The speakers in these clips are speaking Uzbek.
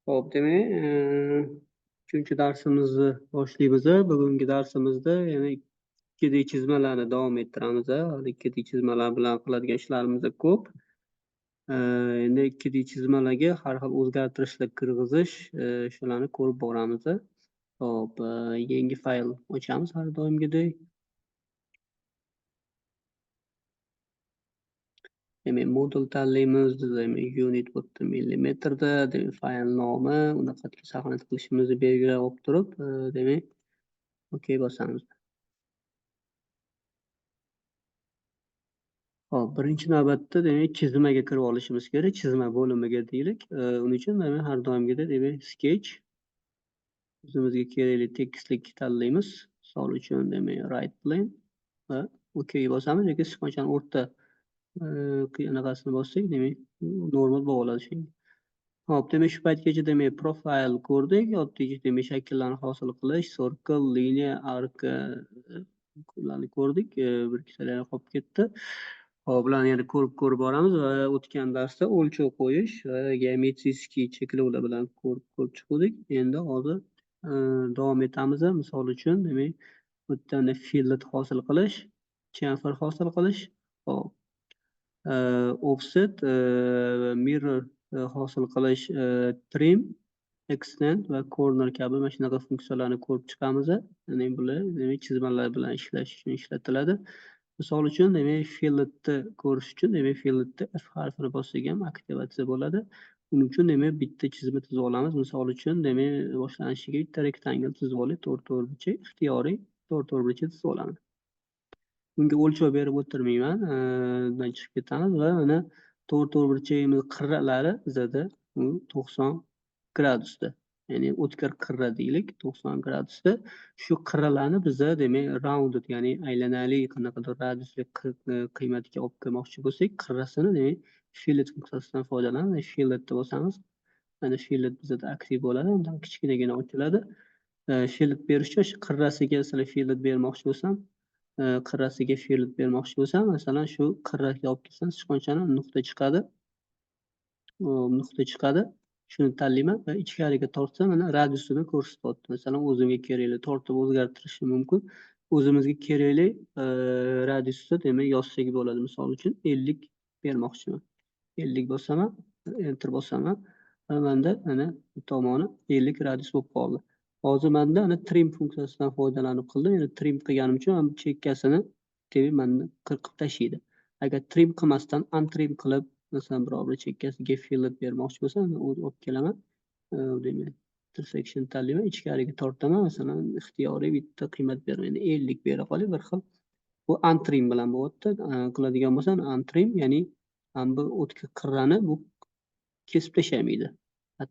Hop, demak, 3-darsimizni boshlaymiz. Bugungi darsimizda yana 2D chizmalarni davom ettiramiz. Hali 2D chizmalar bilan qiladigan ishlarimiz ko'p. Endi 2D chizmalarga har xil o'zgartirishlar kirg'izish, shularni ko'rib boramiz. Hop, yangi fayl ochamiz har doimgidek. Demak, modul tanlaymiz. Demak, unit bitta millimetrda, demak, fayl nomi, uni qayerga saqlanib qilishimizni belgilab olib turib, demak, OK bosamiz. Hop, birinchi navbatda demak chizmaga kirib olishimiz kerak. Chizma bo'limiga deylik. Uning uchun demak har doimgidek demak sketch o'zimizga kerakli tekislik tanlaymiz. Misol uchun demak right plane va OK bosamiz yoki sichqonchani o'rta anaqasini bossak demak normal bo'lib oladi shunga. Hop, demak shu paytgacha demak profil ko'rdik. Oddiy demak shakllarni hosil qilish, circle, liniya, arc ularni ko'rdik. Bir ikkitalar qolib ketdi. Hop, bularni yana ko'rib boramiz va o'tgan darsda o'lchov qo'yish va geometriskiy cheklovlar bilan ko'rib chiqdik. Endi hozir davom etamiz. Misol uchun demak bu yerda fillet hosil qilish, chamfer hosil qilish, hop, offset, mirror hosil qilish, trim, extend va corner kabi mana shunaqa funksiyalarni ko'rib chiqamiz. Ya'ni bular demak chizmalar bilan ishlash uchun ishlatiladi. Misol uchun demak filletni ko'rish uchun demak filletda F harfini bossak ham aktivatsiya bo'ladi. Buning uchun demak bitta chizma chizib olamiz. Misol uchun demak boshlanishiga bitta rektangl chizib olib, to'rtburchak, ixtiyoriy to'rtburchak chizib olamiz. Bunga o'lchov berib o'tirmayman. Bundan chiqib ketamiz va mana to'rtburchagimiz qirralari bizada 90 gradusda. Ya'ni o'tkir qirra deylik, 90 gradusda. Shu qirralarni biza demak rounded, ya'ni aylanali qanaqadir radiusli qiymatiga olib kelmoqchi bo'lsak, qirrasini demak fillet funksiyasidan foydalanib, filletni bosamiz. Mana fillet bizada aktiv bo'ladi, undan kichkinagina ochiladi. Fillet berish uchun shu qirrasiga sizlar fillet bermoqchi bo'lsam, qirrasiga fillet bermoqchi bo'lsam, masalan shu qirraga olib kelsam, sichqonchani nuqta chiqadi. Nuqta chiqadi. Shuni tanlayman va ichkariga tortsam, mana radiusini ko'rsatyapti. Masalan, o'zimga kerakli tortib o'zgartirishim mumkin. O'zimizga kerakli radiusni demak yozsak bo'ladi. Misol uchun 50 bermoqchiman. 50 bosaman, enter bosaman va menda mana bu tomoni 50 radius bo'lib qoldi. Hozir menda ana trim funksiyasidan foydalanib qildim. Ya'ni trim qilganim uchun ham chekkasini demak menda qirqib tashlaydi. Agar trim qilmasdan untrim qilib, masalan, biror bir chekkasiga fillet bermoqchi bo'lsam, o'zi olib kelaman. Demak, intersection tanlayman, ichkariga tortaman, masalan, ixtiyoriy bitta qiymat beraman. 50 bera qolay bir xil. Bu untrim bilan bo'lyapti. Qiladigan bo'lsam, untrim, ya'ni bu o'tkir qirrani bu kesib tashlamaydi.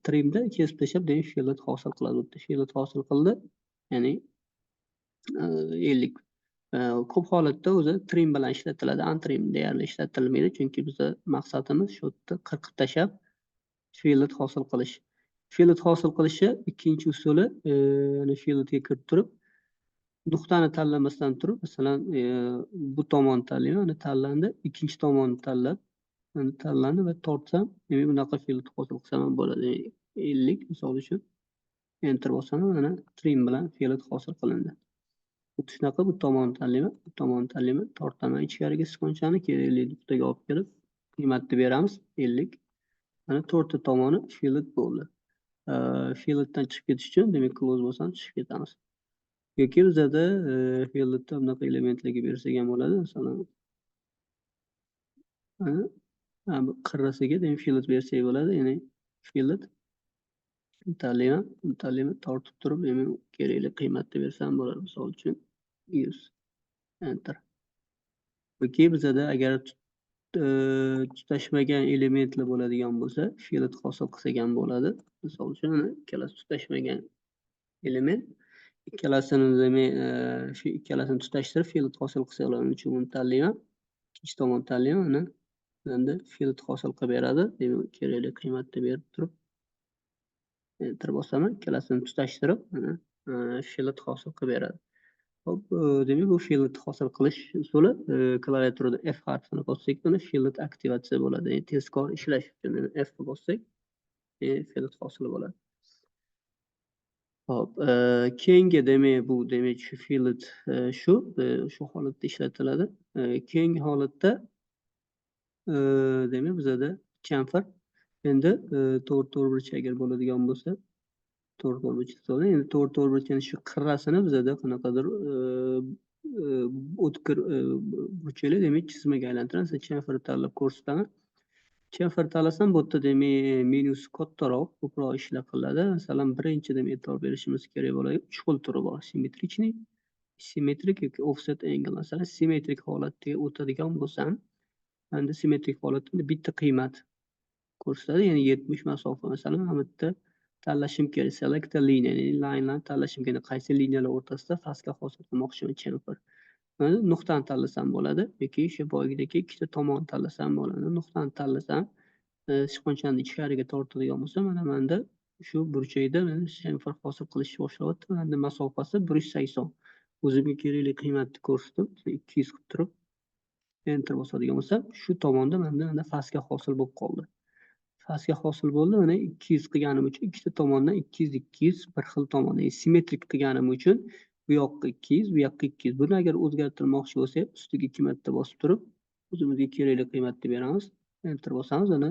Trimda kesib tashlab, demak fillet hosil qiladi. Fillet hosil qildi. Ya'ni 50. Ko'p holatda o'zi trim bilan ishlatiladi, untrim deyarli ishlatilmaydi, chunki bizda maqsadimiz shu yerda qirqib tashlab fillet hosil qilish. Fillet hosil qilishni ikkinchi usuli, ya'ni filletga kirib turib, nuqtani tanlamasdan turib, masalan, bu tomonni tanlayman, mana tanlandi, ikkinchi tomonni tanlab, mana tanlandi va tortsam, demak bunaqa fillet hosil qilsam ham bo'ladi. 50 misol uchun enter bosaman, mana trim bilan fillet hosil qilindi. Xuddi shunaqa bu tomonni tanlayman, tortaman ichkariga sichqonchani, kerakli nuqtaga olib kelib, qiymatni beramiz 50. Mana to'rtta tomoni fillet bo'ldi. Filletdan chiqib ketish uchun demak close bosamiz, chiqib ketamiz. Yoki bizada filletda bunaqa elementlarga bersak ham bo'ladi. Masalan, mana bu qirrasiga demak fillet bersak bo'ladi. Ya'ni fillet tanlayman, tortib turib, demak kerakli qiymatni bersam bo'ladi. Misol uchun 100. Enter. Yoki bizada agar tutashmagan elementlar bo'ladigan bo'lsa, fillet hosil qilsak ham bo'ladi. Misol uchun ikkalasi tutashmagan element, ikkalasini demak shu ikkalasini tutashtirib fillet hosil qilsak bo'ladi. Uning uchun buni tanlayman. Ikkinchi tomonni tanlayman, mana endi fillet hosil qilib beradi. Demak kerakli qiymatni berib turib enter bosaman, ikkalasini tutashtirib, mana fillet hosil qilib beradi. Hop, demak bu fillet hosil qilish usuli. Klaviaturada F harfini bossak, mana fillet aktivatsiya bo'ladi. Ya'ni tezkor ishlash uchun F ni bossak, fillet hosil bo'ladi. Hop, keyingi demak bu demak shu fe'l shu holatda ishlatiladi. Keyingi holatda demak bizada kampir endi to'rt burchak agar bo'ladigan bo'lsa to'rt burchak bo'ladi. Endi to'rt burchakni shu qirrasini bizada qanaqadir o'tkir burchakli demak chizmaga aylantiramiz. Chamfer tanlab ko'rsataman. Chamfer tanlasam bu yerda demak menyusi kattaroq, ko'proq ishlar qiladi. Masalan, birinchidan e'tibor berishimiz kerak bo'ladi. Uch xil turi bor: simmetrichniy, simmetrik yoki offset angle. Masalan, simmetrik holatga o'tadigan bo'lsam, endi simmetrik holatda bitta qiymat ko'rsatadi, ya'ni 70 masofa. Masalan, mana bu yerda tanlashim kerak. Select a line, ya'ni line'larni tanlashim kerak. Qaysi liniyalar o'rtasida faskga hosil qilmoqchiman chamfer. Mana nuqtani tanlasam bo'ladi yoki o'sha boyagidagi ikkita tomon tanlasam bo'ladi. Nuqtani tanlasam, sichqonchani ichkariga tortadigan bo'lsam, mana menda shu burchakda mana chamfer hosil qilishni boshlayapti. Mana masofasi 180. O'zimga kerakli qiymatni ko'rsatib, 200 qilib turib enter bosadigan bo'lsam, shu tomonda menda faskga hosil bo'lib qoldi. Faskga hosil bo'ldi. Mana 200 qilganim uchun ikkita tomondan 200 bir xil tomon. Simmetrik qilganim uchun bu yoqqa 200, bu yoqqa 200. Buni agar o'zgartirmoqchi bo'lsak, ustiga 2 marta bosib turib, o'zimizga kerakli qiymatni beramiz. Enter bosamiz, mana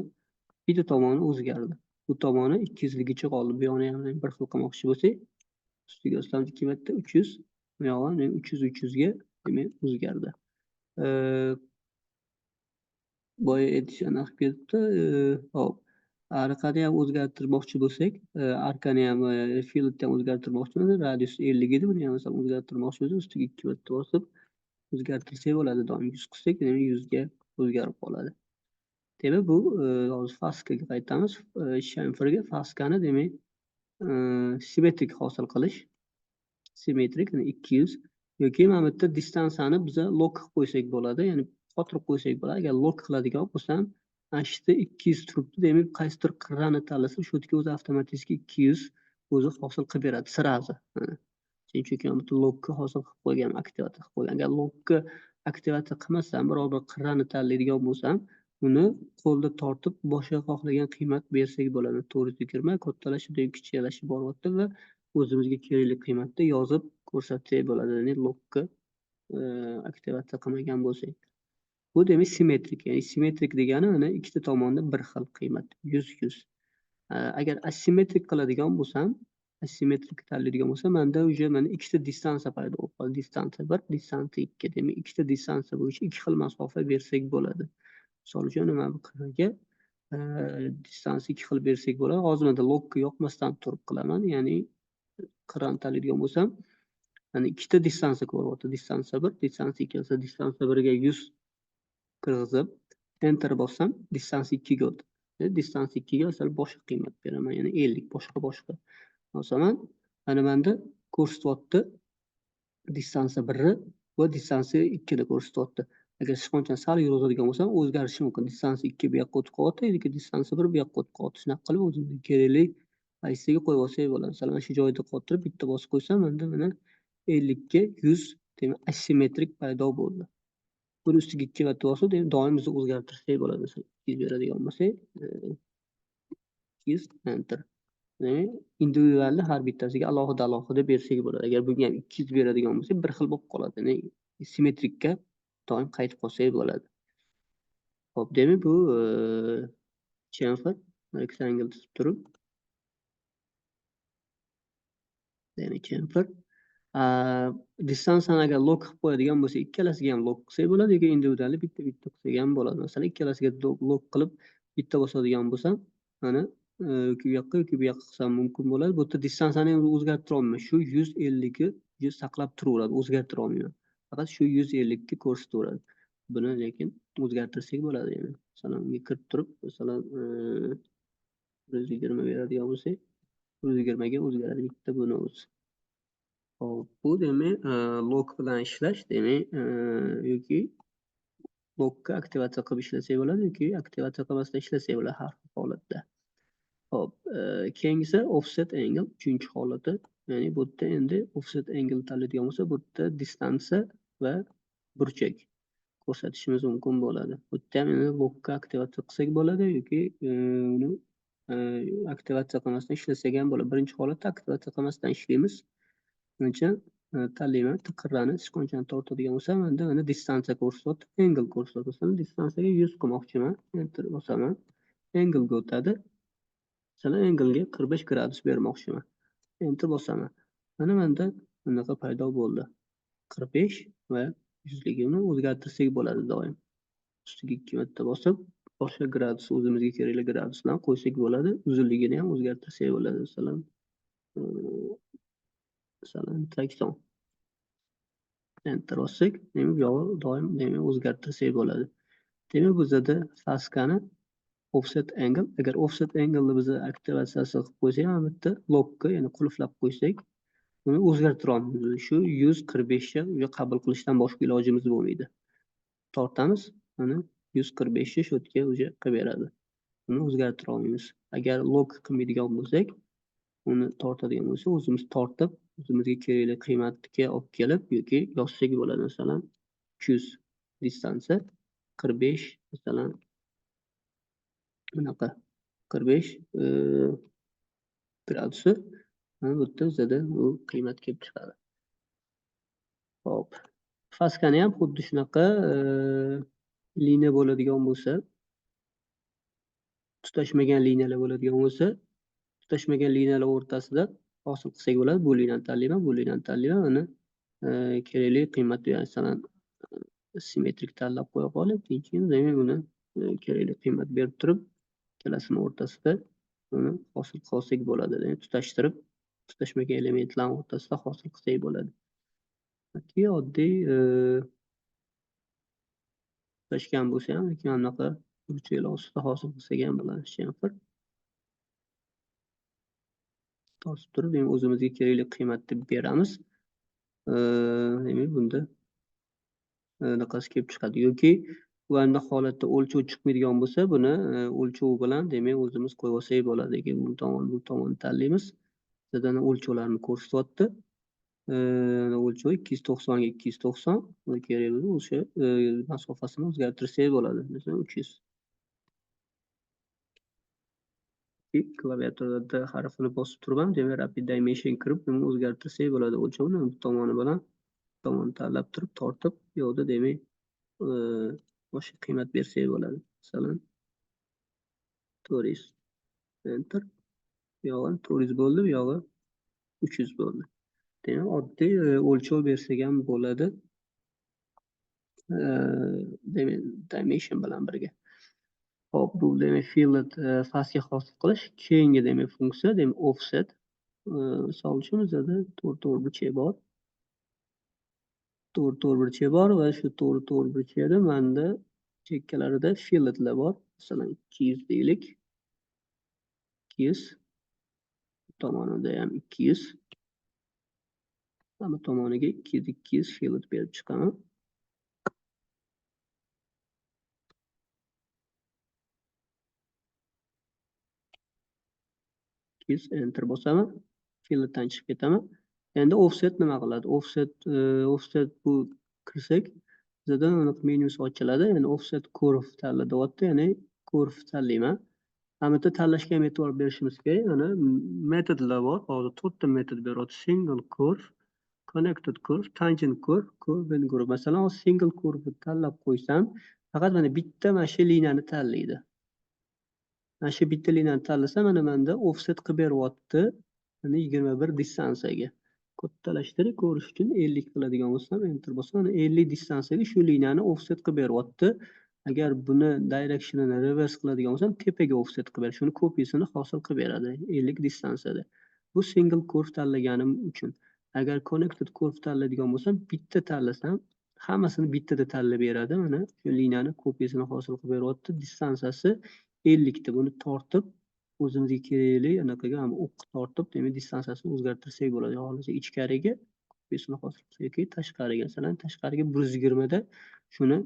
bitta tomoni o'zgardi. Bu tomoni 200 ligicha qoldi. Bu yoqni ham bir xil qilmoqchi bo'lsak, ustiga bosamiz 2 marta 300, bu yog'i 300 ga demak o'zgardi. Boya aytishani qilib ketibdi. Hop. Arkani ham o'zgartirmoqchi bo'lsak, arkani ham filtni ham o'zgartirmoqchimiz. Radius 50 edi. Buni ham masalan o'zgartirmoqchi bo'lsak, ustiga 2 marta bosib o'zgartirsak bo'ladi. Doim 100 qilsak, demak 100 ga o'zgarib qoladi. Demak bu hozir faskaga qaytamiz. Chamferga faskani demak simmetrik hosil qilish. Simmetrik, ya'ni 200 yoki mana bu yerda distansiyani biz log qilib qo'ysak bo'ladi. Ya'ni qotirib qo'ysak bo'ladi. Agar log qiladigan bo'lsam, mana shu yerda 200 turibdi. Demak, qaysidir qirrani tanlasam, shu yerga o'zi avtomatik 200 o'zi hosil qilib beradi sirazi. Chunki mana bu logga hosil qilib qo'ygan, aktivatsiya qilib qo'ygan. Agar logga aktivatsiya qilmasam, biror bir qirrani tanlaydigan bo'lsam, uni qo'lda tortib boshqa xohlagan qiymat bersak bo'ladi. 420 kattalashi yoki kichiklashishi boryapti va o'zimizga kerakli qiymatni yozib ko'rsatsak bo'ladi. Ya'ni logga aktivatsiya qilmagan bo'lsak. Bu demak simmetrik. Ya'ni simmetrik degani mana ikkita tomonda bir xil qiymat 100. Agar asimmetrik qiladigan bo'lsam, asimmetrik tanlaydigan bo'lsam, menda уже mana ikkita distansiya paydo bo'lib qoladi. Distansiya 1, distansiya 2. Demak, ikkita distansiya bo'yicha ikki xil masofa bersak bo'ladi. Misol uchun mana bu qirraga distansiya ikki xil bersak bo'ladi. Hozir menda logga yoqmasdan turib qilaman. Ya'ni qirrani tanlaydigan bo'lsam, mana ikkita distansiya ko'ryapti. Distansiya 1, distansiya 2 bo'lsa, distansiya 1 ga 100 kirgizib enter bossam, distansiya 2 ga o'tdi. Distansiya 2 ga masalan boshqa qiymat beraman, ya'ni 50 boshqa. Masalan, mana menda ko'rsatyapti distansiya 1 va distansiya 2 ni ko'rsatyapti. Agar sichqonchani sal yurg'izadigan bo'lsam, o'zgarishi mumkin. Distansiya 2 bu yoqqa o'tib qolyapti, yoki distansiya 1 bu yoqqa o'tib qolyapti. Shunaqa qilib o'zimizga kerakli qaysiga qo'yib olsak bo'ladi. Masalan, shu joyda qotirib bitta bosib qo'ysam, menda mana 50 ga 100 demak asimmetrik paydo bo'ldi. Buni ustiga 2 marta bosib, doim biz o'zgartirsak bo'ladi. Masalan, 200 beradigan bo'lsak, 200 enter. Demak, individualni har bittasiga alohida bersak bo'ladi. Agar bunga ham 200 beradigan bo'lsak, bir xil bo'lib qoladi. Ya'ni simmetrikka doim qaytib qolsak bo'ladi. Xo'p, demak bu chamfer rectangle tuzib turib, demak chamfer distansiyani agar log qilib qo'yadigan bo'lsa, ikkalasiga ham log qilsak bo'ladi yoki individualni bitta qilsak ham bo'ladi. Masalan, ikkalasiga log qilib bitta bosadigan bo'lsam, mana yoki bu yoqqa yoki bu yoqqa qilsam mumkin bo'ladi. Bu yerda distansiyani ham o'zgartira olmayman. Shu 150 ga saqlab turaveradi, o'zgartira olmayman. Faqat shu 150 ga ko'rsataveradi. Buni lekin o'zgartirsak bo'ladi yana. Masalan, unga kirib turib, masalan, 120 beradigan bo'lsak, 120 ga o'zgaradi bitta buni o'zi. Hop, bu demak log bilan ishlash, demak yoki logga aktivatsiya qilib ishlasak bo'ladi yoki aktivatsiya qilmasdan ishlasak bo'ladi har xil holatda. Hop, keyingisi offset angle, 3-holati. Ya'ni bu yerda endi offset angle tanlaydigan bo'lsa, bu yerda distansiya va burchak ko'rsatishimiz mumkin bo'ladi. Bu yerda ham endi logga aktivatsiya qilsak bo'ladi yoki uni aktivatsiya qilmasdan ishlasak ham bo'ladi. Birinchi holatda aktivatsiya qilmasdan ishlaymiz. Shuning uchun tanlayman. Tiqirrani sichqonchani tortadigan bo'lsam, endi mana distansiya ko'rsatib, angle ko'rsatib. Masalan, distansiyaga 100 qilmoqchiman. Enter bosaman. Anglega o'tadi. Masalan, anglega 45 gradus bermoqchiman. Enter bosaman. Mana menda bunaqa paydo bo'ldi. 45 va 100 ligini o'zgartirsak bo'ladi doim. Ustiga 2 marta bosib, boshqa gradus o'zimizga kerakli gradusdan qo'ysak bo'ladi. Uzunligini ham o'zgartirsak bo'ladi. Masalan, 80. Enter bossak, demak, yog'i doim demak o'zgartirsak bo'ladi. Demak, bizda faskani offset angle, agar offset angle ni biz aktivatsiyasi qilib qo'ysak, mana bu yerda lockga, ya'ni qulflab qo'ysak, buni o'zgartira olmaymiz. Shu 145 ga qabul qilishdan boshqa ilojimiz bo'lmaydi. Tortamiz, mana 145 shu yerga qilib beradi. Buni o'zgartira olmaymiz. Agar lock qilmaydigan bo'lsak, uni tortadigan bo'lsa, o'zimiz tortib, o'zimizga kerakli qiymatga olib kelib yoki yozsak bo'ladi. Masalan, 200 distansiya 45 masalan bunaqa 45 gradusi. Mana bu yerda bizda u qiymat kelib chiqadi. Hop. Faskani ham xuddi shunaqa liniya bo'ladigan bo'lsa, tutashmagan liniyalar bo'ladigan bo'lsa, tutashmagan liniyalar o'rtasida hosil qilsak bo'ladi. Bu liniyani tanlayman, bu liniyani tanlayman. Mana kerakli qiymatni, masalan, simmetrik tanlab qo'ya qolib, keyin demak buni kerakli qiymat berib turib, ikkalasini o'rtasida buni hosil qilsak bo'ladi. Demak, tutashtirib, tutashmagan elementlar o'rtasida hosil qilsak bo'ladi. Yoki oddiy tutashgan bo'lsa ham, lekin mana bunaqa burchaklar ostida hosil qilsak ham bo'ladi. Chamfer tortib turib, demak, o'zimizga kerakli qiymatni beramiz. Demak, bunda bunaqasi kelib chiqadi. Yoki bunda holatda o'lchov chiqmaydigan bo'lsa, buni o'lchov bilan demak o'zimiz qo'yib olsak bo'ladi. Bu tomonni tanlaymiz. Bizdan o'lchovlarni ko'rsatyapti. O'lchov 290 ga 290 va kerak bo'lsa o'sha masofasini o'zgartirsak bo'ladi. Masalan, 300. Klaviaturada harfini bosib turibman, demak rapid dimension kirib, buni o'zgartirsak bo'ladi. O'lchovni bu tomoni bilan tomonni tanlab turib, tortib, bu yoqda demak boshqa qiymat bersak bo'ladi. Masalan, 400. Enter. Bu yog'i 400 bo'ldi, bu yog'i 300 bo'ldi. Demak, oddiy o'lchov bersak ham bo'ladi. Demak, dimension bilan birga. Hop, bu demak fillet faskga hosil qilish. Keyingi demak funksiya demak offset. Misol uchun bizda to'rt burchak bor. To'rt burchak bor va shu to'rt burchakda menda chekkalarida filletlar bor. Masalan, 200 deylik. 200. Bu tomonida ham 200. Bu tomoniga 200 fillet berib chiqaman. Enter bosaman. Filletdan chiqib ketaman. Endi offset nima qiladi? Offset bu kirsak, bizda uni menyusi ochiladi. Ya'ni offset curve tanlayapti, ya'ni curve tanlayman. Hamma tanlashga ham e'tibor berishimiz kerak. Mana metodlar bor. Hozir 4 ta metod beryapti. Single curve, connected curve, tangent curve, curve and curve. Masalan, single curve tanlab qo'ysam, faqat mana bitta mana shu liniyani tanlaydi. Mana shu bitta liniyani tanlasam, mana menda offset qilib beryapti. Mana 21 distansiyaga. Kattalashtirib ko'rish uchun 50 qiladigan bo'lsam, enter bosam, 50 distansiyaga shu liniyani offset qilib beryapti. Agar buni directionini reverse qiladigan bo'lsam, tepaga offset qilib beradi. Shuni kopiyasini hosil qilib beradi 50 distansiyada. Bu single curve tanlaganim uchun. Agar connected curve tanlaydigan bo'lsam, bitta tanlasam, hammasini bittada tanlab beradi. Mana shu liniyani kopiyasini hosil qilib beryapti. Distansiyasi 50 ta. Buni tortib o'zimizga kerakli anaqaga ham o'q tortib, demak distansiyasini o'zgartirsak bo'ladi. Xohlasa ichkariga kopiyasini hosil qilsak yoki tashqariga, masalan, tashqariga 120 da shuni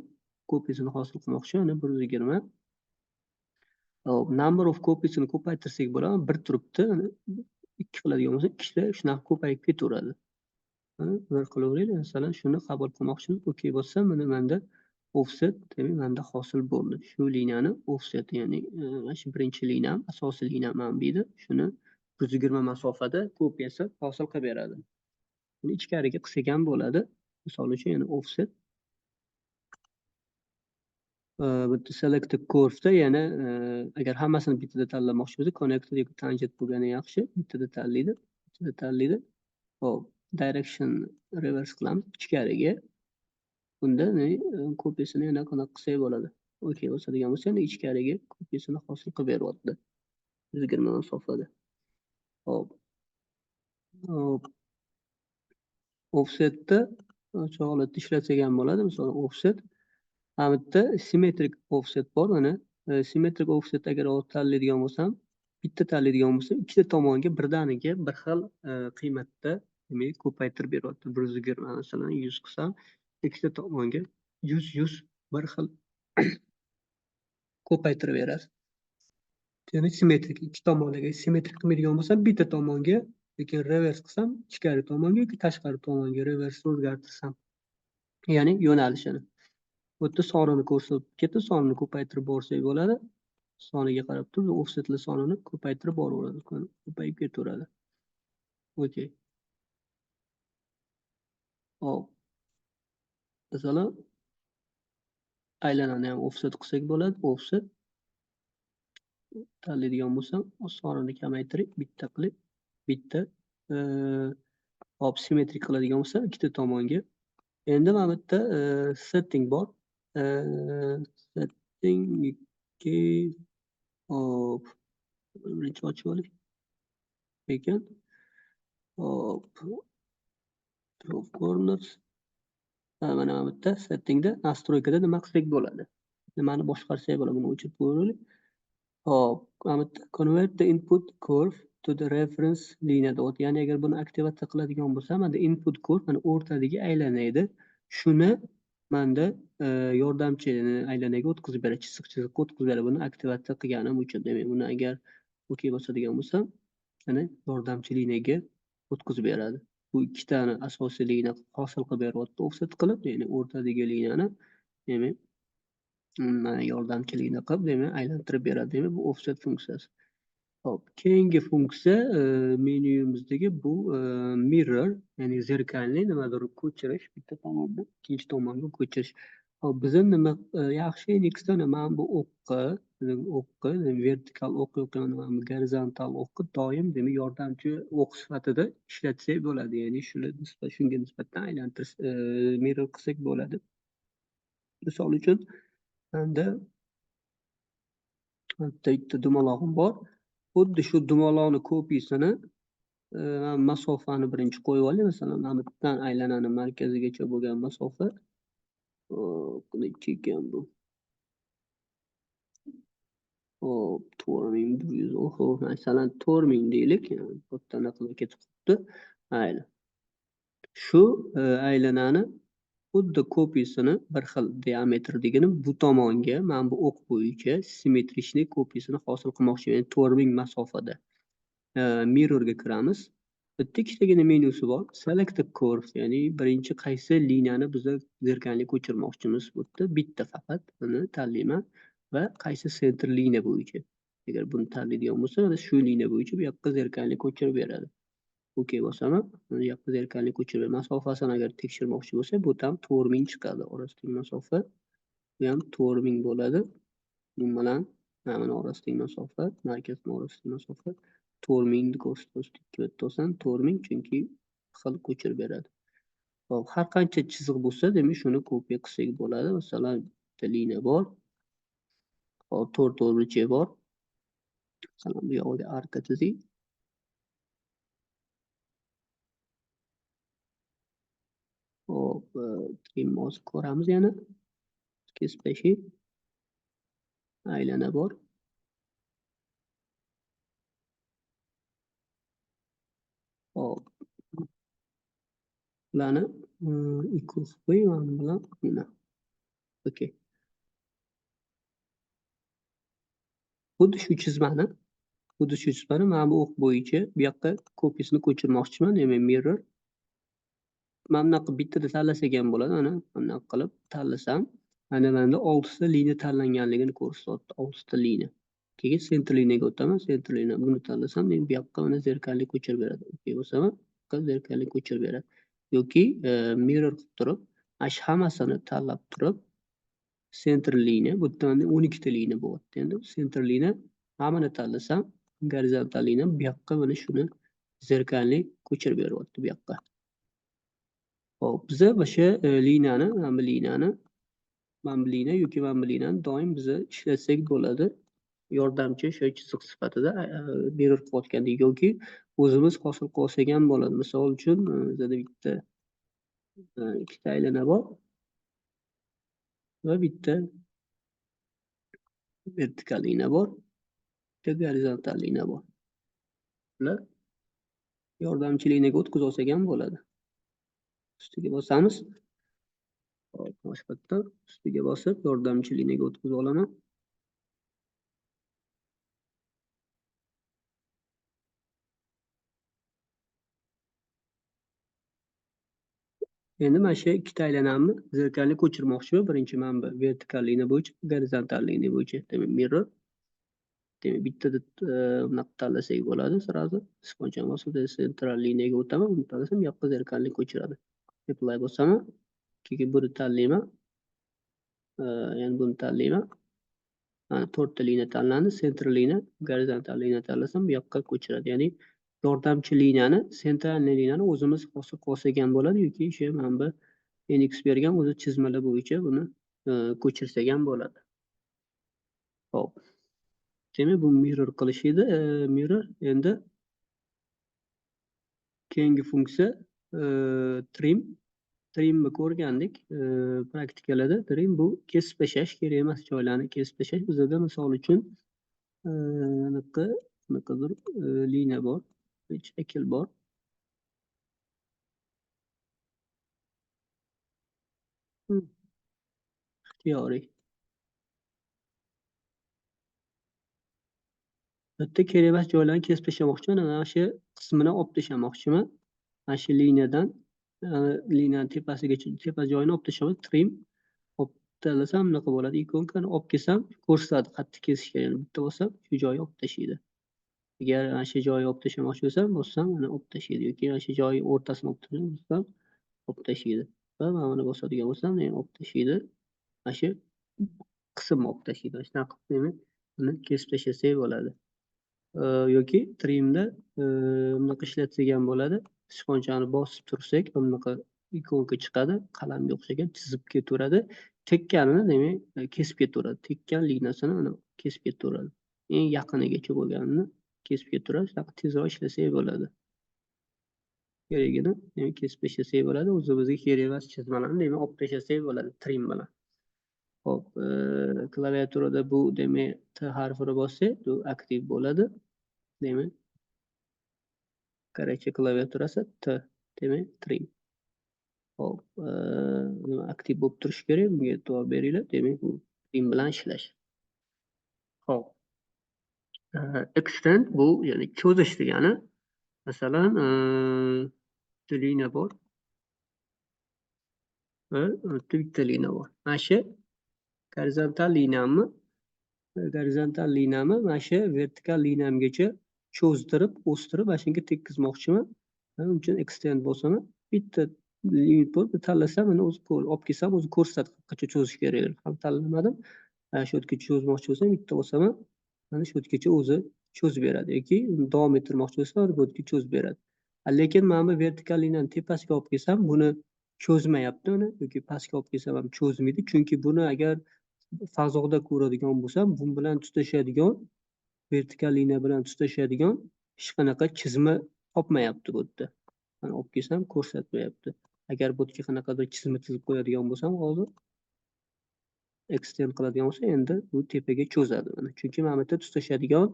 kopiyasini hosil qilmoqchi, mana 120. Hop, number of copiesini ko'paytirsak bo'ladi. Bir turibdi, 2 qiladigan bo'lsa, ikkita shunaqa ko'payib ketaveradi. Bir qilaveraylik, masalan, shuni qabul qilmoqchimiz. OK bossam, mana menda offset demak menda hosil bo'ldi. Shu liniyani offset, ya'ni mana shu birinchi liniyam, asosiy liniyam mana bu edi. Shuni 120 masofada kopiyasi hosil qilib beradi. Buni ichkariga qilsak ham bo'ladi. Misol uchun yana offset bitta select curve'da yana agar hammasini bittada tanlamoqchi bo'lsak, connector yoki tangent bo'lgani yaxshi. Bittada tanlaydi. Hop, direction reverse qilamiz ichkariga. Bunda kopiyasini yana qanaqa qilsak bo'ladi. Okey bo'ladigan bo'lsa, yana ichkariga kopiyasini hosil qilib beryapti. 120 masofada. Hop. Offsetda o'sha holatda ishlatsak ham bo'ladi. Masalan, offset mana bu yerda symmetric offset bor. Mana symmetric offset agar tanlaydigan bo'lsam, bitta tanlaydigan bo'lsam, ikkita tomonga birdaniga bir xil qiymatda demak ko'paytirib beryapti. 120 masalan 100 qilsam, ikkita tomonga 100 bir xil ko'paytirib beradi. Ya'ni simmetrik ikki tomonga simmetrik qilmaydigan bo'lsam, bitta tomonga, lekin reverse qilsam, ichkari tomonga yoki tashqari tomonga reverse o'zgartirsam, ya'ni yo'nalishini. Bu yerda sonini ko'rsatib ketdi, sonini ko'paytirib borsak bo'ladi. Soniga qarab turib, offsetli sonini ko'paytirib boraveradi, ko'payib ketaveradi. Okey. Hop. Masalan, aylanani ham offset qilsak bo'ladi. Offset tanlaydigan bo'lsam, sonini kamaytirib, bitta qilib, bitta hop simmetrik qiladigan bo'lsam, ikkita tomonga. Endi mana bu yerda setting bor. Setting hop birinchi ochib oling. Ekan. Hop. Drop corners. Mana bu yerda settingda nastroykada nima qilsak bo'ladi? Nimani boshqarsak bo'ladi? Buni o'chirib qo'yaylik. Hop, mana bu yerda convert the input curve to the reference linear dot. Ya'ni agar buni aktivatsiya qiladigan bo'lsam, mana input curve mana o'rtadagi aylana edi. Shuni menda yordamchi aylanaga o'tkazib beradi, chiziqqa o'tkazib beradi. Buni aktivatsiya qilganim uchun. Demak, buni agar okey bosadigan bo'lsam, yana yordamchi liniyaga o'tkazib beradi. Bu ikkitani asosiy liniya hosil qilib beryapti, offset qilib, ya'ni o'rtadagi liniyani, demak, yordamchi liniya qilib, demak, aylantirib beradi. Demak, bu offset funksiyasi. Hop, keyingi funksiya menyumizdagi bu mirror, ya'ni zerkalli nimadir ko'chirish, bitta tomondan ikkinchi tomonga ko'chirish. Hop, bizda nima yaxshi Nextda mana bu o'qqa vertikal o'q yoki gorizontal o'qqa doim demak yordamchi o'q sifatida ishlatsak bo'ladi. Ya'ni shunga nisbatan aylantirish mirror qilsak bo'ladi. Misol uchun menda bitta dumalog'im bor. Xuddi shu dumaloqni kopiyasini masofani birinchi qo'yib oling. Masalan, mana bundan aylanani markazigacha bo'lgan masofa qancha ekan bu? Hop, 4100. Oho, masalan 4000 deylik. Bittadan qilib ketib qolibdi. Mayli. Shu aylanani xuddi kopiyasini bir xil diametr degani bu tomonga mana bu o'q bo'yicha simmetrichni kopiyasini hosil qilmoqchi. Ya'ni 4000 masofada. Mirrorga kiramiz. Bitta ikkitagina menyusi bor. Select a curve, ya'ni birinchi qaysi liniyani biz zerkalli ko'chirmoqchimiz. Bu yerda bitta faqat buni tanlayman va qaysi center liniya bo'yicha. Agar buni tanlaydigan bo'lsa, shu liniya bo'yicha bu yoqqa zerkalli ko'chirib beradi. Okey bosaman. Bu yoqqa zerkalli ko'chirib masofasini agar tekshirmoqchi bo'lsa, bu ham 4000 chiqadi. Orasidagi masofa bu ham 4000 bo'ladi. Bu bilan mana orasidagi masofa, markazning orasidagi masofa 4000 ni ko'rsatib o'tsan 4000 chunki xil ko'chirib beradi. Hop, har qancha chiziq bo'lsa, demak shuni kopiya qilsak bo'ladi. Masalan, bitta liniya bor. Hop, 4 o'lchov bor. Masalan, bu yoqqa arka chizing. Hop, trimmoz ko'ramiz yana. Kespashi aylana bor. Hop. Bularni equals qo'yman bilan mana. Okey. Xuddi shu chizmani mana bu o'q bo'yicha bu yoqqa kopiyasini ko'chirmoqchiman, demak mirror. Mana bunaqa bittada tanlasak ham bo'ladi, mana bunaqa qilib tanlasam, Mana menda 6 ta liniya tanlanganligini ko'rsatyapti. 6 ta liniya. Keyin center liniyaga o'taman. Center liniya buni tanlasam, men bu yoqqa mana zerkalli ko'chirib beradi. Okey bo'lsa, bu yoqqa zerkalli ko'chirib beradi. Yoki mirror qilib turib, ash hammasini tanlab turib, center liniya, bu yerda 12 ta liniya bo'lyapti. Endi center liniya hammani tanlasam, gorizontal liniya bu yoqqa mana shuni zerkalli ko'chirib beryapti bu yoqqa. Hop, biza o'sha liniyani, mana bu liniyani mamlina yoki mamlinani doim biza ishlatsak bo'ladi. Yordamchi o'sha chiziq sifatida mirror qilayotgandek yoki o'zimiz hosil qilib olsak ham bo'ladi. Misol uchun bizada bitta ikkita aylana bor va bitta vertikal liniya bor, bitta gorizontal liniya bor. Ular yordamchi liniyaga o'tkazib olsak ham bo'ladi. Ustiga bosamiz. Hop, boshqatdan ustiga bosib yordamchi liniyaga o'tkazib olaman. Endi mana shu ikkita aylanamni zerkalli ko'chirmoqchiman. Birinchi mana bu vertikal liniya bo'yicha, gorizontal liniya bo'yicha. Demak, mirror. Demak, bittada bunaqa tanlasak bo'ladi sразу. Sichqoncha bo'lsa, central liniyaga o'taman. Buni tanlasam, bu yoqqa zerkalli ko'chiradi. Apply bosam, keyin buni tanlayman. Endi buni tanlayman. Mana 4 ta liniya tanlandi. Central liniya, gorizontal liniya tanlasam, bu yoqqa ko'chiradi. Ya'ni yordamchi liniyani, central liniyani o'zimiz hosil qilib olsak ham bo'ladi yoki o'sha mana bu NX bergan o'zi chizmalar bo'yicha buni ko'chirsak ham bo'ladi. Hop. Demak, bu mirror qilish edi. Mirror endi keyingi funksiya trim. Trimni ko'rgandik praktikalarda. Trim bu kesib tashlash, kerak emas joylarni kesib tashlash. Bizada misol uchun bunaqadir liniya bor, shakl bor. Ixtiyoriy. Bitta kerak emas joylarni kesib tashlamoqchiman. Mana shu qismini olib tashlamoqchiman. Mana shu liniyadan liniyani tepasigacha, tepa joyini olib tashlaman. Trim olib tanlasam bunaqa bo'ladi. Ikonkani olib kelsam ko'rsatadi qattiq kesish kerak. Bitta bosam shu joyni olib tashlaydi. Agar mana shu joyni olib tashlamoqchi bo'lsam, bossam mana olib tashlaydi yoki mana shu joyi o'rtasini olib tashlamoqchi olib tashlaydi. Va mana buni bosadigan bo'lsam, men olib tashlaydi. Mana shu qismni olib tashlaydi. Shunaqa qilib demak, buni kesib tashlasak bo'ladi. Yoki trimda bunaqa ishlatsak ham bo'ladi. Sichqonchani bosib tursak, bunaqa ikonka chiqadi, qalamga o'xshagan chizib ketaveradi. Tekkanini demak kesib ketaveradi. Tekkan liniyasini mana kesib ketaveradi. Eng yaqinigacha bo'lganini kesib ketaveradi. Shunaqa tezroq ishlasak bo'ladi. Keragini demak kesib tashlasak bo'ladi. O'zimizga kerak emas chizmalarni demak olib tashlasak bo'ladi trim bilan. Hop, klaviaturada bu demak T harfini bossak, bu aktiv bo'ladi. Demak, короче, klaviaturasi T, demak trim. Hop, aktiv bo'lib turishi kerak. Bunga e'tibor beringlar. Demak, bu trim bilan ishlash. Hop. Extend bu ya'ni cho'zish degani. Masalan, bitta liniya bor. Va bitta liniya bor. Mana shu gorizontal liniyamni mana shu vertikal liniyamgacha cho'zdirib, o'stirib, mana shunga tekkizmoqchiman. Shuning uchun extend bosaman. Bitta limit bor, tanlasam, mana o'zi olib kelsam, o'zi ko'rsatadi qancha cho'zish kerakligini. Ham tanlamadim. Shu yergacha cho'zmoqchi bo'lsam, bitta bosaman. Mana shu yergacha o'zi cho'zib beradi yoki davom ettirmoqchi bo'lsam, bu yerga cho'zib beradi. Lekin mana bu vertikal liniyani tepasiga olib kelsam, buni cho'zmayapti uni yoki pastga olib kelsam ham cho'zmaydi. Chunki buni agar fazoda ko'radigan bo'lsam, bu bilan tutashadigan vertikal liniya bilan tutashadigan hech qanaqa chizma topmayapti bu yerda. Mana olib kelsam ko'rsatmayapti. Agar bu yerga qanaqadir chizma chizib qo'yadigan bo'lsam, hozir extend qiladigan bo'lsa, endi bu tepaga cho'zadi mana. Chunki mana bu yerda tutashadigan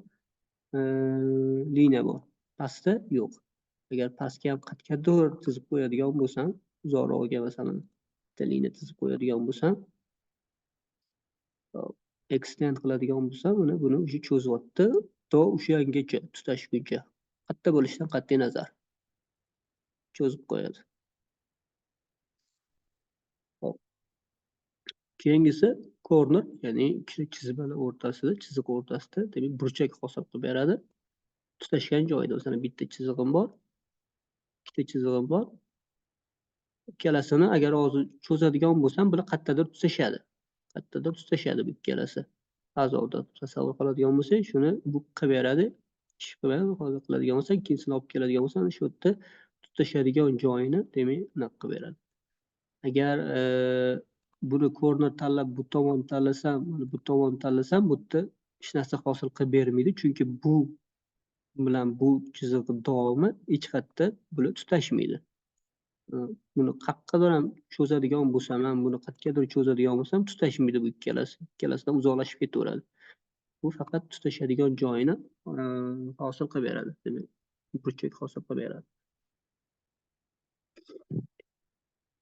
liniya bor. Pastda yo'q. Agar pastga ham qat'iyatdir chizib qo'yadigan bo'lsam, uzoqroqga masalan bitta liniya chizib qo'yadigan bo'lsam, extend qiladigan bo'lsam, buni o'sha cho'zyapti. To o'shangacha tutashguncha. Katta bo'lishidan qat'iy nazar cho'zib qo'yadi. Hop. Keyingisi corner, ya'ni ikkita chizmalar o'rtasida, chiziq o'rtasida, demak, burchak hosil qilib beradi. Tutashgan joyida, masalan, bitta chizig'im bor, ikkita chizig'im bor. Ikkalasini agar hozir cho'zadigan bo'lsam, bular qayerdadir tutashadi. Qayerdadir tutashadi bu ikkalasi. Fazoda tasavvur qiladigan bo'lsak, shuni bu qilib beradi. Ish qilib beradi. Hozir qiladigan bo'lsak, ikkinchisini olib keladigan bo'lsam, shu yerda tutashadigan joyini, demak, anaqa qilib beradi. Agar buni corner tanlab bu tomon tanlasam, bu tomon tanlasam, bu yerda hech narsa hosil qilib bermaydi, chunki bu bilan bu chiziq davomi hech qayerda bular tutashmaydi. Buni qayoqqadir ham cho'zadigan bo'lsam ham, buni qayergadir cho'zadigan bo'lsam, tutashmaydi bu ikkalasi. Ikkalasidan uzoqlashib ketaveradi. Bu faqat tutashadigan joyini hosil qilib beradi. Demak, burchak hosil qilib beradi.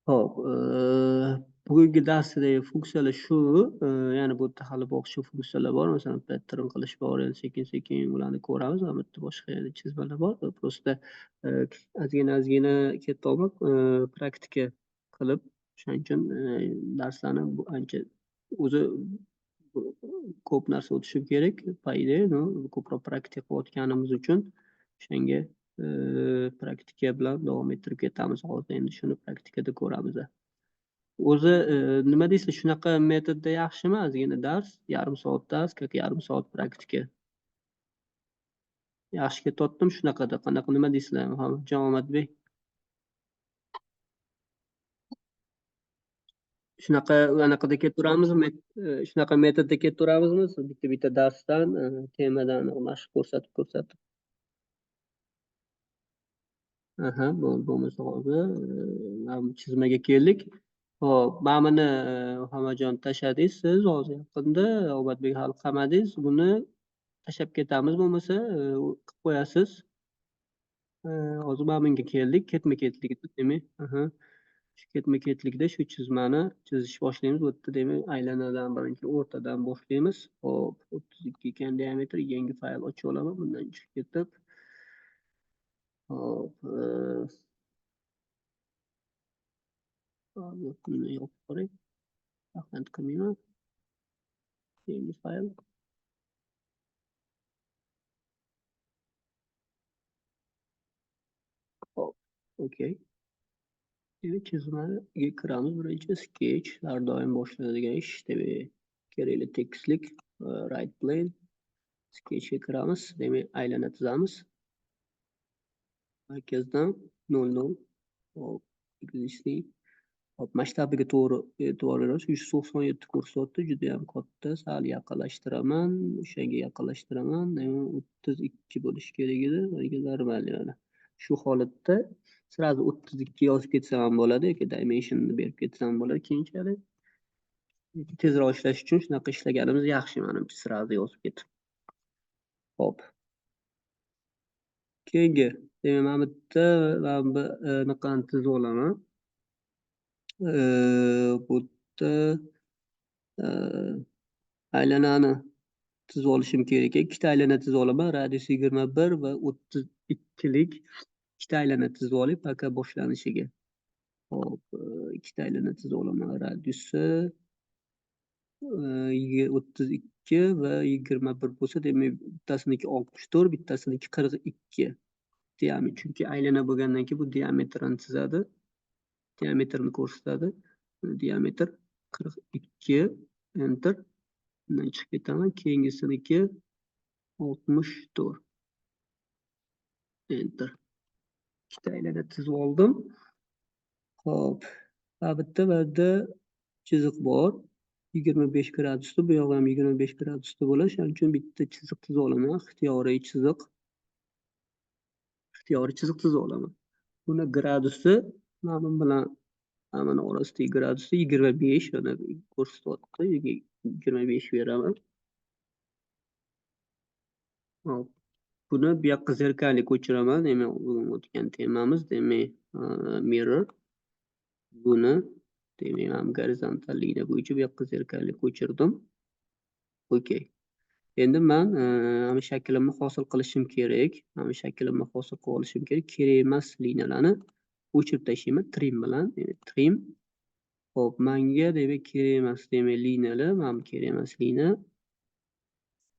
Hop, bugungi darsidagi funksiyalar shu. Ya'ni bu yerda hali boshqa funksiyalar bor. Masalan, pattern qilish bor. Endi sekin-sekin ularni ko'ramiz. Va bu yerda boshqa yana chizmalar bor. Prosta ozgina katta olib, praktika qilib, o'shaning uchun darslarni bu ancha o'zi ko'p narsa o'tishim kerak. Po idее, no, ko'proq praktika qilayotganimiz uchun o'shanga praktika bilan davom ettirib ketamiz. Hozir endi shuni praktikada ko'ramiz. O'zi nima deysiz, shunaqa metodda yaxshimi? Ozgina dars, yarim soat dars, yarim soat praktika. Yaxshi ketyaptimi shunaqada? Qanaqa, nima deysizlar? Javomatbek. Shunaqa anaqada ketaveramizmi? Shunaqa metodda ketaveramizmi? Bitta darsdan, temadan mashq ko'rsatib. Aha, bo'lmasa hozir chizmaga keldik. Hop, mana buni Hamajon tashladingiz siz hozir yaqinda, Obatbek hali qilmadingiz. Buni tashlab ketamiz, bo'lmasa qilib qo'yasiz. Hozir mana bunga keldik. Ketma-ketlikda, demak, shu ketma-ketlikda shu chizmani chizishni boshlaymiz. Bu yerda demak, aylanadan birinchi o'rtadan boshlaymiz. Hop, 32 ekan diametr. Yangi fayl ochib olaman. Bundan chiqib ketib. Hop, buni yopib qo'ying. Tahlil qilmayman. Yangi fayl. Hop, okey. Demak, chizmaga kiramiz. Birinchi sketch, har doim boshlanadigan ish. Demak, kerakli tekislik, right plane. Sketchga kiramiz. Demak, aylana chizamiz. Markazdan 0,0. Hop, existing. Hop, masshtabiga to'g'ri e'tibor beramiz. 197 ko'rsatyapti, juda ham katta. Sal yaqinlashtiraman, o'shanga yaqinlashtiraman. 32 bo'lishi kerak edi. Menga normalniy mana. Shu holatda sразу 32 yozib ketsam ham bo'ladi yoki dimensionni berib ketsam bo'ladi keyinchalik. Tezroq ishlash uchun shunaqa ishlaganimiz yaxshi, menimcha, sразу yozib ketib. Hop. Keyingi, demak, mana bitta mana bu anaqani tizib olaman. Bu yerda aylanani tizib olishim kerak. Ikkita aylana tizib olaman. Radius 21 va 32 lik ikkita aylana tizib olib, paka boshlanishiga. Hop, ikkita aylana tizib olaman. Radiusi 32 va 21 bo'lsa, demak, bittasiniki 64, bittasiniki 42. Diametr, chunki aylana bo'lgandan keyin bu diametrni chizadi. Diametrni ko'rsatadi. Diametr 42, enter. Bundan chiqib ketaman. Keyingisiniki 64. Enter. Ikkita aylana chizib oldim. Hop. Va bitta chiziq bor. 25 gradusda, bu yoq ham 25 gradusda bo'ladi. Shuning uchun bitta chiziq chizib olaman. Ixtiyoriy chiziq chizib olaman. Buni gradusi mana bu bilan mana orasidagi gradusi 25, mana ko'rsatyapti. 25 beraman. Hop. Buni bu yoqqa zerkalli ko'chiraman. Demak, o'tgan temamiz, demak, mirror. Buni demak, ham gorizontal liniya bo'yicha bu yoqqa zerkalli ko'chirdim. Okey. Endi men mana shaklimni hosil qilishim kerak. Mana shaklimni hosil qilib olishim kerak. Kerak emas liniyalarni o'chirib tashlayman trim bilan. Trim. Hop, menga demak kerak emas demak liniyalar, mana bu kerak emas liniya.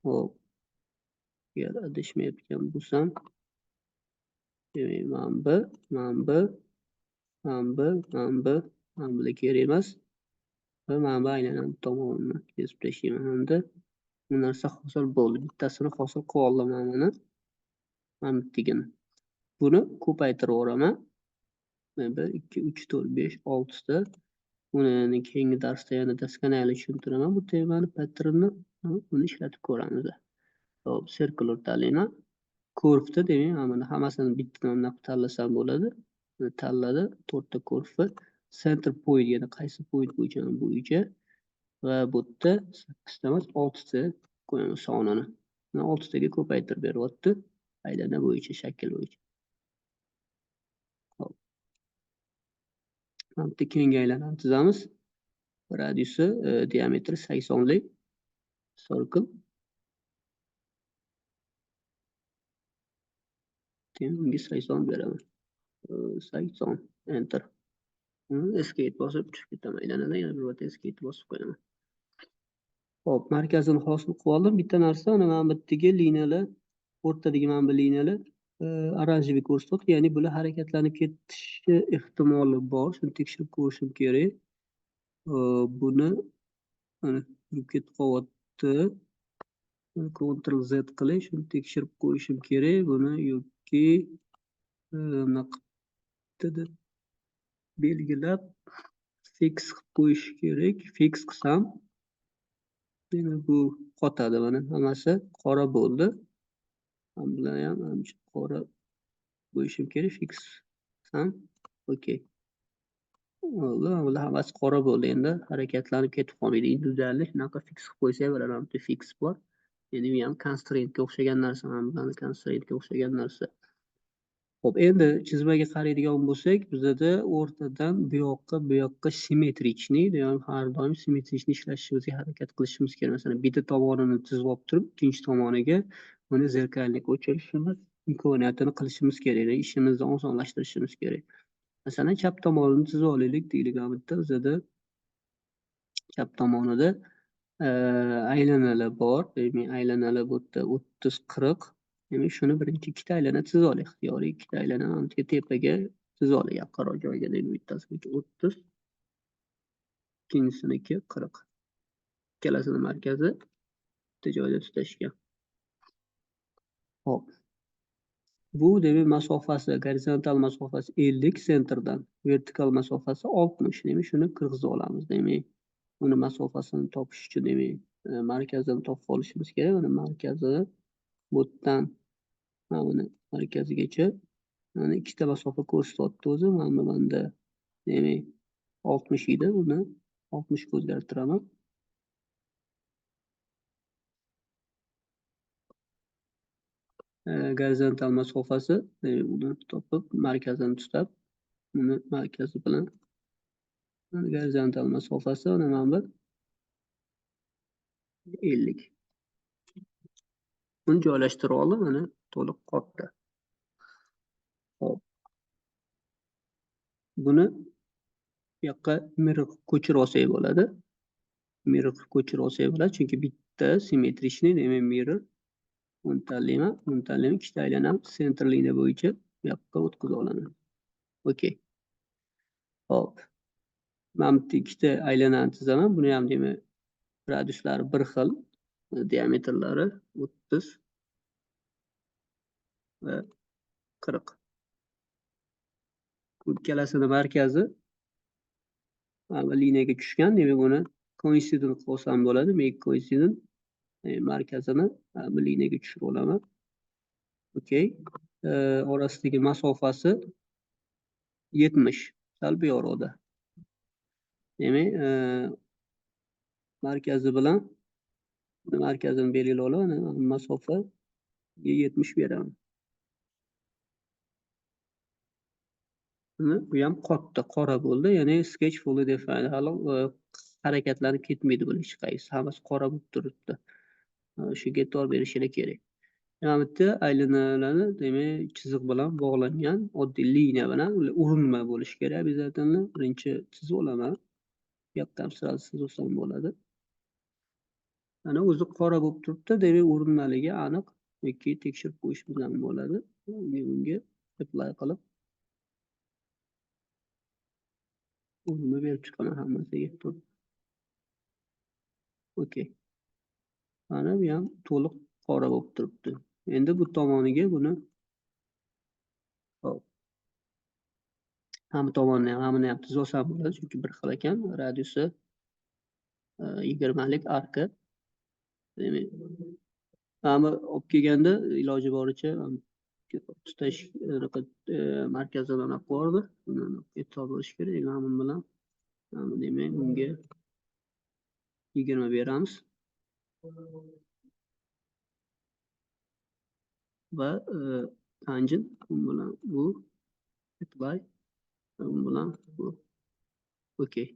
Hop, agar adashmayotgan bo'lsam, demak mana bular kerak emas. Va mana bu aylanani tomonini kesib tashlayman hamda bu narsa hosil bo'ldi. Bittasini hosil qilib oldim mana bittigini. Buni ko'paytiraveraman. 1, 2, 3, 4, 5, 6 ta. Buni keyingi darsda yana doskонально tushuntiraman bu temani, patternni. Buni ishlatib ko'ramiz. Hop, circular tanlayman. Curve'da demak, mana buni hammasini bittadan tanlasam bo'ladi. Buni tanladi, 4 ta curve. Center point, yana qaysi point bo'yicha bo'yicha va bu yerda 8 ta emas, 6 ta qo'yamiz sonini. Mana 6 taga ko'paytirib beryapti. Aylana bo'yicha, shakl bo'yicha. Hop. Mana bitta keyingi aylanani chizamiz. Radiusi, diametri 80 lik circle. Unga 80 beraman. 80 enter. Escape bosib chiqib ketaman. Aylanadan yana bir marta escape bosib qo'yaman. Hop, markazini hosil qilib oldim. Bitta narsa, mana bittaga liniyalar, o'rtadagi mana bu liniyalar oranjiy ko'rsatdi. Ya'ni bular harakatlanib ketishi ehtimoli bor. Shuni tekshirib ko'rishim kerak. Buni mana yurib ketib qolyapti. Ctrl Z qilib shuni tekshirib qo'yishim kerak. Buni yoki bunaqa belgilab fix qilib qo'yish kerak. Fix qilsam, mana bu qotadi, mana hammasi qora bo'ldi. Bular ham qora qo'yishim kerak. Fix qilsam, okey. Bular hammasi qora bo'ldi. Endi harakatlanib ketib qolmaydi. Individualni shunaqa fix qilib qo'ysa bo'laram. Fix bor. Endi bu ham constraintga o'xshagan narsa, mana bularni constraintga o'xshagan narsa. Hop, endi chizmaga qaraydigan bo'lsak, bizda o'rtadan bu yoqqa simmetrichni, demak har doim simmetrichni ishlashimizga harakat qilishimiz kerak. Masalan, bitta tomonini chizib olib turib, ikkinchi tomoniga buni zerkalni ko'chirishimiz imkoniyatini qilishimiz kerak. Ishimizni osonlashtirishimiz kerak. Masalan, chap tomonini chizib olaylik deylik. Bitta bizda chap tomonida aylanalar bor. Demak, aylanalar bu yerda 30, 40. Demak, shuni birinchi ikkita aylana chizib olaylik. Ixtiyoriy ikkita aylana tepaga chizib olaylik. Yaqinroq joyga, demak, bittasiga 30, ikkinchisiniki 40. Ikkalasini markazi bitta joyda tutashgan. Hop. Bu demak masofasi, gorizontal masofasi 50 sentrdan, vertikal masofasi 60. Demak, shuni kirgizib olamiz. Demak, buni masofasini topish uchun demak, markazini topib olishimiz kerak. Mana markazi bu yerdan mana buni markazigacha mana ikkita masofa ko'rsatyapti o'zi. Mana bunda demak 60 edi. Buni 60 ga o'zgartiraman. Gorizontal masofasi, uni topib markazini tutab, uni markazi bilan gorizontal masofasi mana bu 50. Buni joylashtirib oldim, mana to'liq qotdi. Hop. Buni bu yoqqa mirror ko'chirib olsak bo'ladi. Mirror ko'chirib olsak bo'ladi, chunki bitta simmetrichni, demak mirror. Buni tanlayman, ikkita aylanam center liniya bo'yicha bu yoqqa o'tkazib olaman. Okey. Hop. Mana bitta ikkita aylanani chizaman. Buni ham demak radiuslari bir xil, diametrlari 30 va 40. Bu ikkalasini markazi mana liniyaga tushgan. Demak, buni coincident qilsam bo'ladi. Make coincident markazini bu liniyaga tushirib olaman. Okey. Orasidagi masofasi 70. Sal bu yoqda. Demak, markazi bilan markazini belgilab olaman. Masofa 70 beraman. Bu ham qora bo'ldi. Ya'ni sketch fully defined. Hali harakatlanib ketmaydi bular hech qaysi. Hammasi qora bo'lib turibdi. Shunga e'tibor berishinglar kerak. Mana bu yerda aylanalarni demak chiziq bilan bog'langan oddiy liniya bilan urinma bo'lishi kerak. Обязательно birinchi chizib olaman. Bu yoqda ham sразу yozsam bo'ladi. Mana o'zi qora bo'lib turibdi. Demak, o'rinliligi aniq. Yoki tekshirib qo'yishimiz ham bo'ladi. Bunga apply qilib o'rnini berib chiqaman hammasiga. Okey. Mana bu ham to'liq qora bo'lib turibdi. Endi bu tomoniga buni hop. Hamma tomonni ham, hammani ham tuzib olsam bo'ladi, chunki bir xil ekan. Radiusi 20 lik arka. Demak, hamma olib kelganda iloji boricha tutash markazidan olib bordi. Buni e'tibor bo'lish kerak. Mana bu bilan demak, bunga 20 beramiz. Va tangent bu bilan bu apply bu bilan bu. Okey.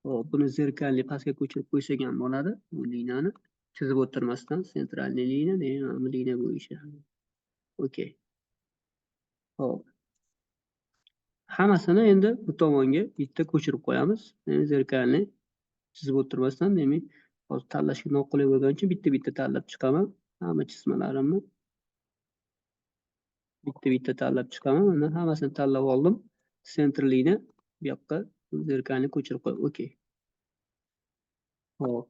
Hop, buni zerkalli pastga ko'chirib qo'ysak ham bo'ladi. Bu liniyani chizib o'tirmasdan sentralniy liniya degan liniya bo'yicha. Okey. Hop. Hammasini endi bu tomonga bitta ko'chirib qo'yamiz. Zerkalni chizib o'tirmasdan, demak, hozir tanlashga noqulay bo'lgani uchun bitta-bitta tanlab chiqaman. Hamma chizmalarimni bitta-bitta tanlab chiqaman. Mana hammasini tanlab oldim. Center liniya bu yoqqa zerkalni ko'chirib qo'y. Okey. Hop.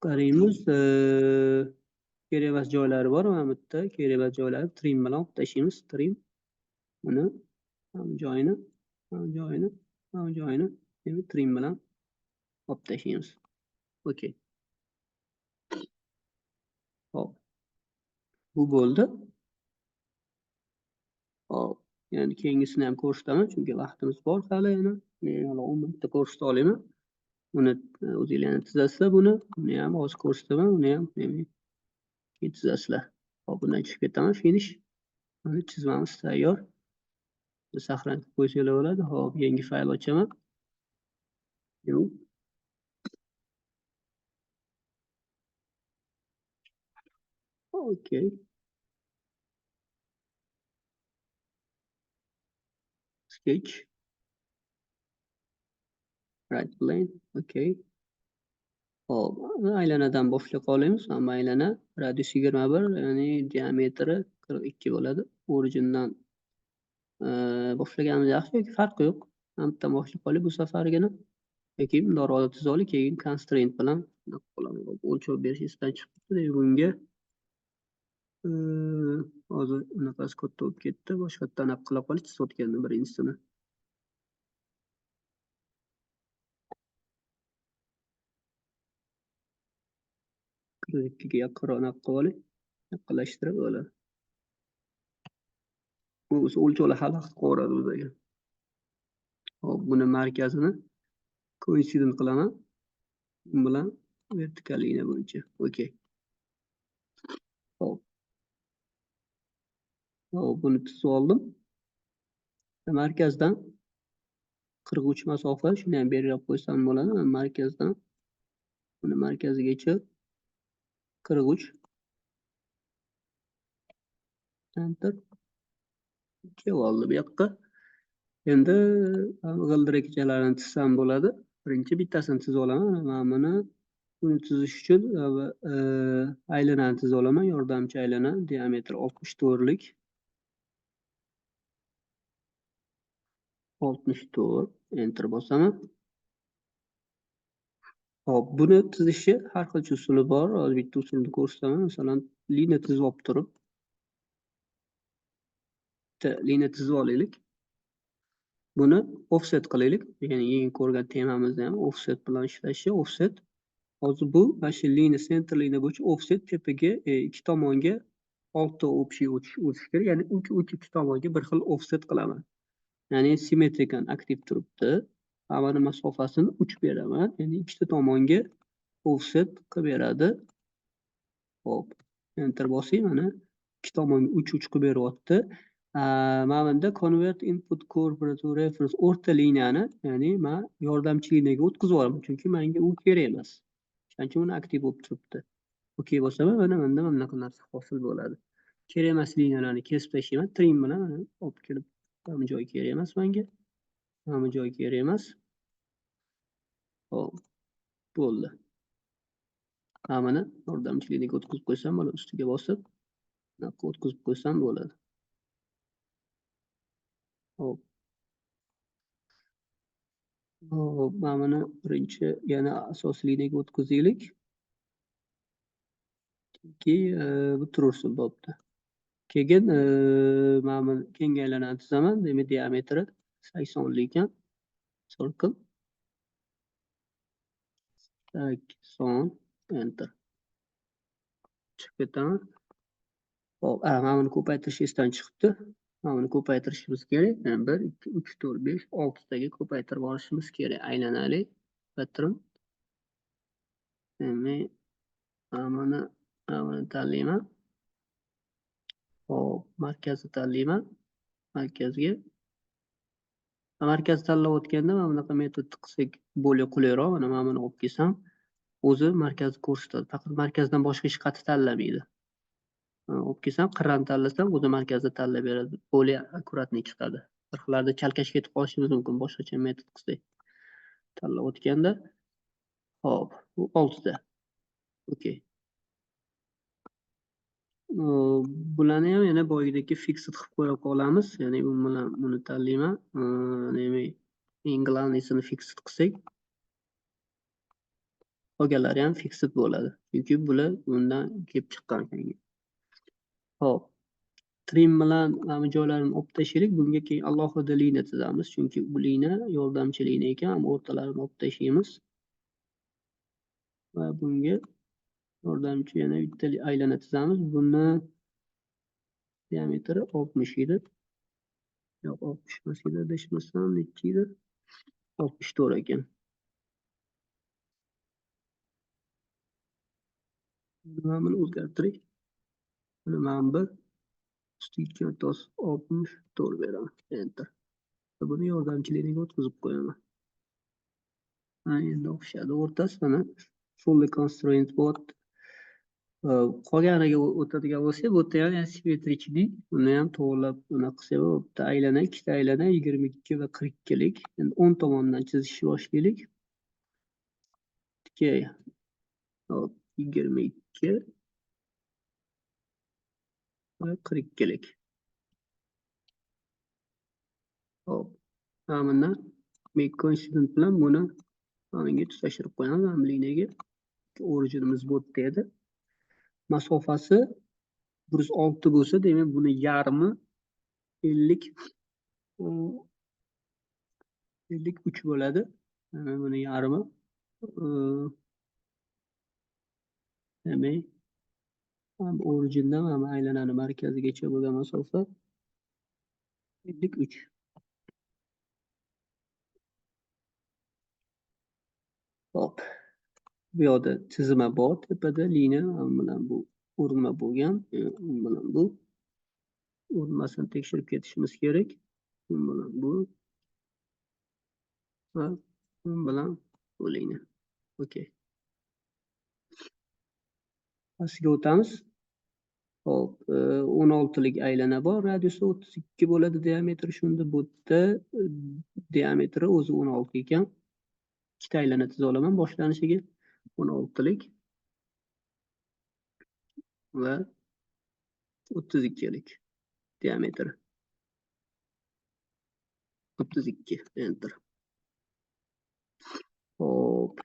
Qaraymiz. Kerak emas joylari bor. Mana bu yerda kerak emas joylari trim bilan olib tashlaymiz. Trim. Buni ham joyini, demak trim bilan olib tashlaymiz. Okey. Hop. Bu bo'ldi. Hop. Yani keyingisini ham ko'rsataman, chunki vaqtimiz bor hali yana. Men hali 10 minutda ko'rsata olaman. Uni o'zingizlar tuzasizlar buni. Buni ham hozir ko'rsataman. Uni ham demak keyin tuzasizlar. Hop, bundan chiqib ketaman. Finish. Mana chizmamiz tayyor. Saqlanib qo'ysanglar bo'ladi. Hop, yangi fayl ochaman. Yo'q. Okey. Sketch. Right plane. Okey. Hop, aylanadan boshlab qolamiz. Hamma aylana radius 21, ya'ni diametri 42 bo'ladi. Origindan boshlaganimiz yaxshi yoki farqi yo'q. Hammadan boshlab qolib bu safargina. Yoki bundoq tuzib olib, keyin constraint bilan o'lchov berish esdan chiqibdi. Bunga hozir unaqasi katta bo'lib ketdi. Boshqatdan qilib qolish chizayotgandim birinchisini. Ikkiga yaqinroq qilib oling. Yaqinlashtirib bo'ladi. Bu o'lchovlar hali vaqt qo'yadi o'ziga. Hop, buni markazini coincident qilaman. Bu bilan vertikal liniya bo'yicha. Okey. Hop. Hop, buni tuzib oldim. Markazdan 43 masofa, shuni ham beriroq qo'ysam bo'ladi. Markazdan buni markazigacha 43. Enter. Kelib oldi bu yoqqa. Endi g'ildirakchalarini chizsam bo'ladi. Birinchi bittasini chizib olaman. Mana buni buni chizish uchun aylanani chizib olaman. Yordamchi aylana, diametri 64 lik. 64. Enter bosaman. Hop, buni chizishni har xil usuli bor. Hozir bitta usulni ko'rsataman. Masalan, liniya chizib olib turib, liniya chizib olaylik. Buni offset qilaylik. Ya'ni eng ko'rgan temamizda ham offset bilan ishlashni, offset. Hozir bu mana shu liniya center liniya bo'yicha offset tepaga ikki tomonga 6 общий o'tish kerak. Ya'ni uch ikki tomonga bir xil offset qilaman. Ya'ni simmetrikan aktiv turibdi. Hammani masofasini 3 beraman. Ya'ni ikkita tomonga offset qilib beradi. Hop, enter bosing, mana ikki tomonga 3 qilib beryapti. Mana bunda convert input core to reference o'rta liniyani, ya'ni men yordamchi liniyaga o'tkazib olaman, chunki menga u kerak emas. Shuning uchun uni aktiv bo'lib turibdi. Okey bosaman, mana bunda mana bunaqa narsa hosil bo'ladi. Kerak emas liniyalarni kesib tashlayman, trim bilan olib kelib, mana joy kerak emas menga. Mana joy kerak emas. Hop, bo'ldi. Mana yordamchiligiga o'tkazib qo'ysam bo'ladi. Ustiga bosib, bunaqa o'tkazib qo'ysam bo'ladi. Hop. Hop, mana buni birinchi yana asosiy liniyaga o'tkazaylik. Bu tursin bo'pti. Keyin mana buni kengaylanani chizaman. Demak, diametri 80 ekan. Circle 80 enter. Chiqib ketaman. Hop, mana buni ko'paytirish esdan chiqibdi. Mana buni ko'paytirishimiz kerak. 1 2 3 4 5 6 taga ko'paytirib olishimiz kerak. Aylanali patron. Demak, mana buni tanlayman. Hop, markazni tanlayman. Markazga tanlayotganda mana bunaqa metodni qilsak bo'lib qulayroq. Mana buni olib kelsam, o'zi markazni ko'rsatadi. Faqat markazdan boshqa hech qayerda tanlamaydi. Olib kelsam, qirrani tanlasam, o'zi markazni tanlab beradi. Bo'lib akkuratniy chiqadi. Bir xillarda chalkash ketib qolishimiz mumkin boshqacha metod qilsak. Tanlayotganda, hop, bu 6 ta. Okey. Bularni ham yana boyagidagi fixed qilib qo'ya qolamiz. Ya'ni bu bilan buni tanlayman. Demak, eng glavniysini fixed qilsak, qolganlari ham fixed bo'ladi. Chunki bular bundan kelib chiqqan ekan. Hop. Trim bilan mana joylarini olib tashlaylik. Bunga keyin alohida liniya chizamiz. Chunki bu liniya yordamchi liniya ekan, o'rtalarini olib tashlaymiz. Va bunga yordamchi yana bitta aylana chizamiz. Buni diametri 60 edi. Yo'q, 60 emas edi, adashmasam necha edi? 64 ekan. Mana buni o'zgartirib, mana bir ustiga o'ttiz 64 beraman. Enter. Buni yordamchiligiga o'tkazib qo'yaman. Endi o'xshadi o'rtasi mana fully constraint board. Qolganiga o'tadigan bo'lsak, bu yerda ham simetrichlik, buni ham to'g'rilab bunaqa qilsak, bu yerda aylana, ikkita aylana 22 va 42 lik. Endi 10 tomondan chizishni boshlaylik. Okey. Hop, 22 va 42 lik. Hop. Mana bundan make coincident bilan buni menga tutashtirib qo'yamiz, mana liniyaga. Originimiz bu yerda edi. Masofasi 106 bo'lsa, demak buni yarmi 53 bo'ladi. Mana buni yarmi demak ham origindan mana aylanani markazigacha bo'lgan masofa 53. Hop. Bu yoqda chizma bor, tepada liniya bilan bu o'rma bo'lgan, bilan bu o'rmasini tekshirib ketishimiz kerak. Bu bilan bu va bu bilan bu liniya. Okey. Pastiga o'tamiz. Hop, 16 lik aylana bor, radiusi 32 bo'ladi diametri. Shunda bu yerda diametri o'zi 16 ekan. Ikkita aylana chiza olaman boshlanishiga. 16 lik va 32 lik diametri. 32 enter. Hop,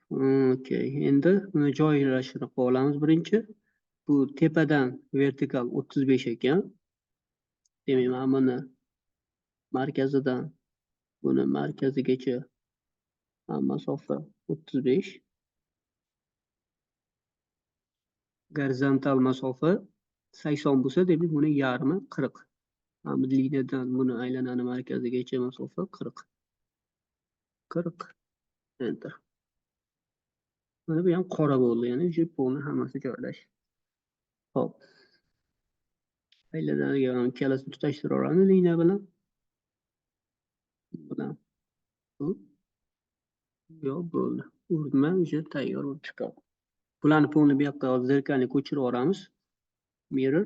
okey. Endi buni joylashtirib olamiz birinchi. Bu tepadan vertikal 35 ekan. Demak, mana buni markazidan buni markazigacha masofa 35. Gorizontal masofa 80 bo'lsa, demak buni yarmi 40. Mana bu liniyadan buni aylanani markazigacha masofa 40. 40 enter. Mana bu ham qora bo'ldi, ya'ni jiponi hammasi joylash. Hop. Aylanariga ham ikkalasini tutashtirib olamiz liniya bilan. Bilan. Yo'q, bo'ldi. Urma уже tayyor bo'lib chiqadi. Bularni polni bu yoqqa zerkalni ko'chirib yuboramiz. Mirror.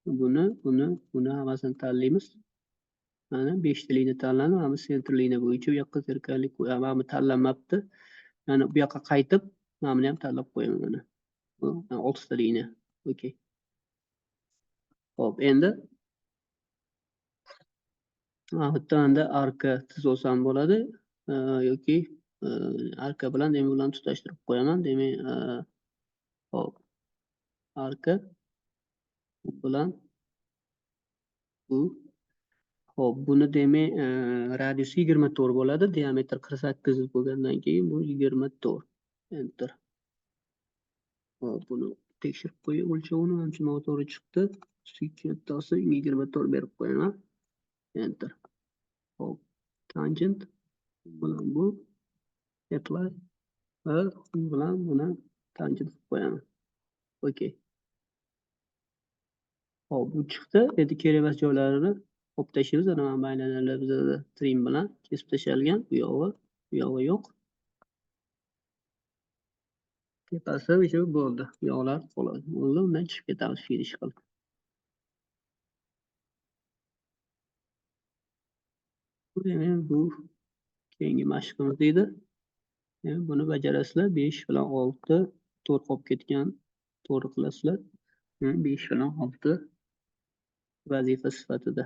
Buni hammasini tanlaymiz. Mana 5 ta liniya tanlandi. Mana center liniya bo'yicha bu yoqqa zerkalni qo'yamiz. Tanlanmabdi. Yani bu yoqqa qaytib, mana buni ham tanlab qo'yaman mana. Bu 6 ta liniya. Okey. Xo'p, endi bu yerda arka chizsam bo'ladi yoki arka bilan demak ularni tutashtirib qo'yaman. Demak, hop, arka bilan bu. Hop, buni demak radiusi 24 bo'ladi, diametr 48 bo'lgandan keyin bu 24. Enter. Hop, buni tekshirib qo'yib o'lchovini ancha noto'g'ri chiqdi. Kattasi 24 berib qo'yaman. Enter. Hop, tangent bilan bu apply va bu bilan buni tangent qilib qo'yaman. Okey. Hop, bu chiqdi. Endi kerak emas joylarini olib tashlaymiz. Ana mana maylarlar bizda trim bilan kesib tashalgan. Bu yog'i yo'q. Tepasi o'sha bo'ldi. Yog'lar qoladi. Bo'ldi, undan chiqib ketamiz finish qilib. Demak, bu keyingi mashqimiz edi. Buni bajarasizlar. 5 bilan 6 to'rt qolib ketgan. To'g'ri qilasizlar. 5 bilan 6 vazifa sifatida.